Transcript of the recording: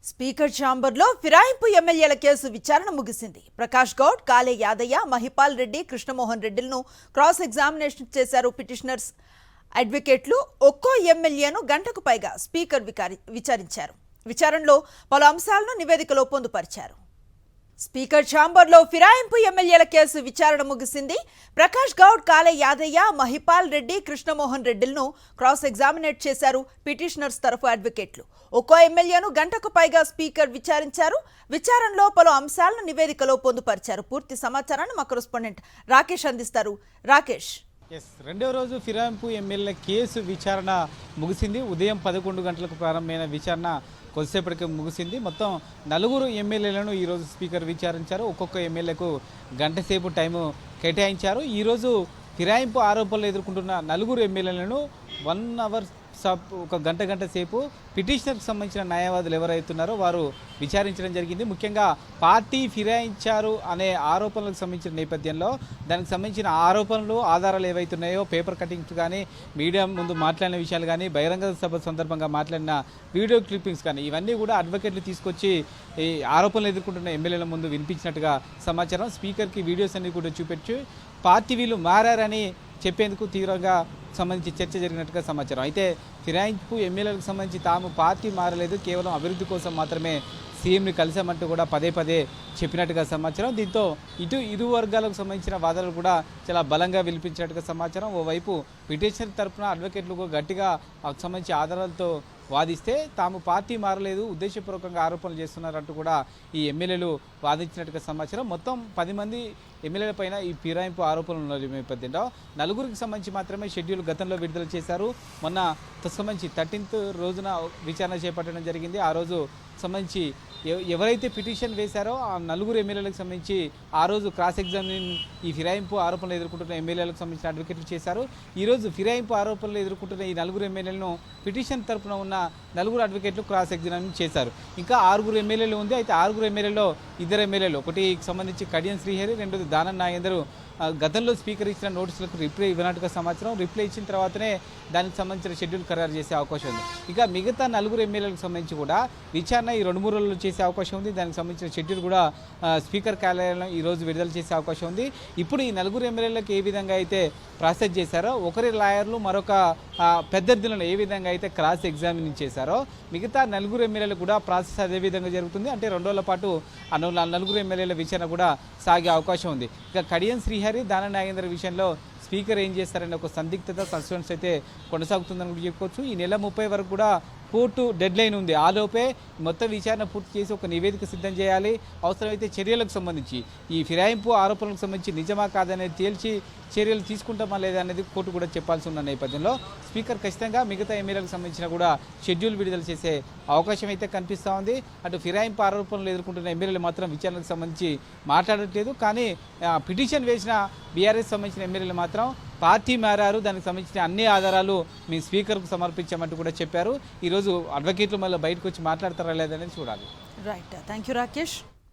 Speaker ఛాంబర్లో ఫిరాయింపు ఎమ్మెల్యేల case విచారణ ముగిసింది. ప్రకాష్ గౌడ్, కాలే యాదయ్య, మహిపాల్ రెడ్డి, కృష్ణమోహన్ రెడ్డిలను క్రాస్ ఎగ్జామినేషన్ చేశారు పిటిషనర్స్. అడ్వకేట్లు ఒక్కో ఎమ్మెల్యేను గంటకు పైగా స్పీకర్ విచారించారు. విచారణలో పలు అంశాలను నివేదికలో పొందుపరిచారు. స్పీకర్ ఛాంబర్లో ఫిరాయింపు ఎమ్మెల్యేల కేసు విచారణ ముగిసింది. ప్రకాష్ గౌడ్, కాలే యాదయ్య, మహిపాల్ రెడ్డి, కృష్ణమోహన్ రెడ్డిలను క్రాస్ ఎగ్జామినేట్ చేశారు పిటిషనర్స్ తరఫు అడ్వకేట్లు. ఒక్కో ఎమ్మెల్యేను గంటకు పైగా స్పీకర్ విచారించారు. విచారణలో పలు అంశాలను నివేదికలో పొందుపరిచారు. పూర్తి సమాచారాన్ని మా కరెస్పాండెంట్ రాకేష్ అందిస్తారు. రాకేష్, రెండవ రోజు ఫిరాయింపు ఎమ్మెల్యే కేసు విచారణ ముగిసింది. ఉదయం 11 గంటలకు ప్రారంభమైన విచారణ కొద్దిసేపటికి ముగిసింది. మొత్తం 4 ఎమ్మెల్యేలను ఈరోజు స్పీకర్ విచారించారు. ఒక్కొక్క ఎమ్మెల్యేకు గంట సేపు టైము కేటాయించారు. ఈరోజు ఫిరాయింపు ఆరోపణలు ఎదుర్కొంటున్న 4 ఎమ్మెల్యేలను 1 అవర్ ఒక గంట సేపు పిటిషనర్కి సంబంధించిన న్యాయవాదులు ఎవరైతున్నారో వారు విచారించడం జరిగింది. ముఖ్యంగా పార్టీ ఫిరాయించారు అనే ఆరోపణలకు సంబంధించిన నేపథ్యంలో దానికి సంబంధించిన ఆరోపణలు, ఆధారాలు ఏవైతున్నాయో, పేపర్ కటింగ్స్ కానీ, మీడియా ముందు మాట్లాడిన విషయాలు కానీ, బహిరంగ సభ సందర్భంగా మాట్లాడిన వీడియో క్లిప్పింగ్స్ కానీ ఇవన్నీ కూడా అడ్వకేట్లు తీసుకొచ్చి ఈ ఆరోపణలు ఎదుర్కొంటున్న ఎమ్మెల్యేల ముందు వినిపించినట్టుగా సమాచారం. స్పీకర్కి వీడియోస్ అన్ని కూడా చూపెట్టి పార్టీ వీళ్ళు మారని చెప్పేందుకు తీవ్రంగా సంబంధించి చర్చ జరిగినట్టుగా సమాచారం. అయితే ఫిరాయింపు ఎమ్మెల్యేలకు సంబంధించి తాము పార్టీ మారలేదు, కేవలం అభివృద్ధి కోసం మాత్రమే సీఎంని కలిసామంటూ కూడా పదే చెప్పినట్టుగా సమాచారం. దీంతో ఇరు వర్గాలకు సంబంధించిన వాదనలు కూడా చాలా బలంగా వినిపించినట్టుగా సమాచారం. ఓవైపు పిటిషనర్ తరఫున అడ్వకేట్లు గట్టిగా సంబంధించి ఆధారాలతో వాదిస్తే తాము పార్టీ మారలేదు, ఉద్దేశపూర్వకంగా ఆరోపణలు చేస్తున్నారంటూ కూడా ఈ ఎమ్మెల్యేలు వాదించినట్టుగా సమాచారం. మొత్తం 10 మంది ఎమ్మెల్యేల పైన ఈ ఫిరాయింపు ఆరోపణలు ఉన్న నేపథ్యంలో 4కి సంబంధించి మాత్రమే షెడ్యూల్ గతంలో విడుదల చేశారు. మొన్న సంబంధించి 13th రోజున విచారణ చేపట్టడం జరిగింది. ఆ రోజు సంబంధించి ఎవరైతే పిటిషన్ వేశారో ఆ 4 ఎమ్మెల్యేలకు సంబంధించి ఆ రోజు క్రాస్ ఎగ్జామిన్ ఈ ఫిరాయింపు ఆరోపణలు ఎదుర్కొంటున్న ఎమ్మెల్యేలకు సంబంధించిన అడ్వకేట్లు చేశారు. ఈరోజు ఫిరాయింపు ఆరోపణలు ఎదుర్కొంటున్న ఈ 4 ఎమ్మెల్యేలను పిటిషన్ తరఫున ఉన్న 4 అడ్వకేట్లు క్రాస్ ఎగ్జామిన్ చేశారు. ఇంకా 6 ఎమ్మెల్యేలు ఉంది. అయితే 6 ఎమ్మెల్యేలో 2 ఎమ్మెల్యేలు, ఒకటి సంబంధించి కడియం శ్రీహరి, రెండోది దానం నాగేందర్ గతంలో స్పీకర్ ఇచ్చిన నోటీసులకు రిప్లై ఇవ్వనట్టుగా సమాచారం. రిప్లై ఇచ్చిన తర్వాతనే దానికి సంబంధించిన షెడ్యూల్ ఖరారు చేసే అవకాశం ఉంది. ఇక మిగతా 4 ఎమ్మెల్యేలకు సంబంధించి కూడా విచారణ ఈ 2-3 రోజుల్లో చేసే అవకాశం ఉంది. దానికి సంబంధించిన షెడ్యూల్ కూడా స్పీకర్ కార్యాలయంలో ఈరోజు విడుదల చేసే అవకాశం ఉంది. ఇప్పుడు ఈ 4 ఎమ్మెల్యేలకు ఏ విధంగా అయితే ప్రాసెస్ చేశారో, ఒకరి లాయర్లు మరొక పెద్దర్దులను ఏ విధంగా అయితే క్రాస్ ఎగ్జామినింగ్ చేశారో మిగతా 4 ఎమ్మెల్యేలు కూడా ప్రాసెస్ అదే విధంగా జరుగుతుంది. అంటే 2 రోజుల పాటు 4 ఎమ్మెల్యేల విచారణ కూడా సాగే అవకాశం ఉంది. ఇక కడియం శ్రీహరి, దానం నాగేందర్ విషయంలో స్పీకర్ ఏం చేస్తారనే ఒక సందిగ్ధత, సస్పెన్స్ అయితే కొనసాగుతుందని కూడా చెప్పుకోవచ్చు. ఈ నెల 30 వరకు కూడా కోర్టు డెడ్ లైన్ ఉంది. ఆలోపే మొత్తం విచారణ పూర్తి చేసి ఒక నివేదిక సిద్ధం చేయాలి. అవసరమైతే చర్యలకు సంబంధించి ఈ ఫిరాయింపు ఆరోపణలకు సంబంధించి నిజమా కాదనేది తేల్చి చర్యలు తీసుకుంటామా లేదా అనేది కోర్టు కూడా చెప్పాల్సి ఉన్న నేపథ్యంలో స్పీకర్ ఖచ్చితంగా మిగతా ఎమ్మెల్యేలకు సంబంధించిన కూడా షెడ్యూల్ విడుదల చేసే అవకాశం అయితే కనిపిస్తూ ఉంది. అటు ఫిరాయింపు ఆరోపణలు ఎదుర్కొంటున్న ఎమ్మెల్యేలు మాత్రం విచారణకు సంబంధించి మాట్లాడట్లేదు. కానీ పిటిషన్ వేసిన బీఆర్ఎస్ సంబంధించిన ఎమ్మెల్యేలు మాత్రం పార్టీ మారారు, దానికి సంబంధించిన అన్ని ఆధారాలు మీ స్పీకర్కు సమర్పించామంటూ కూడా చెప్పారు. ఈరోజు అడ్వకేట్లు మళ్ళీ బయటకు వచ్చి మాట్లాడతారా లేదనేది చూడాలి. Right, thank you Rakesh.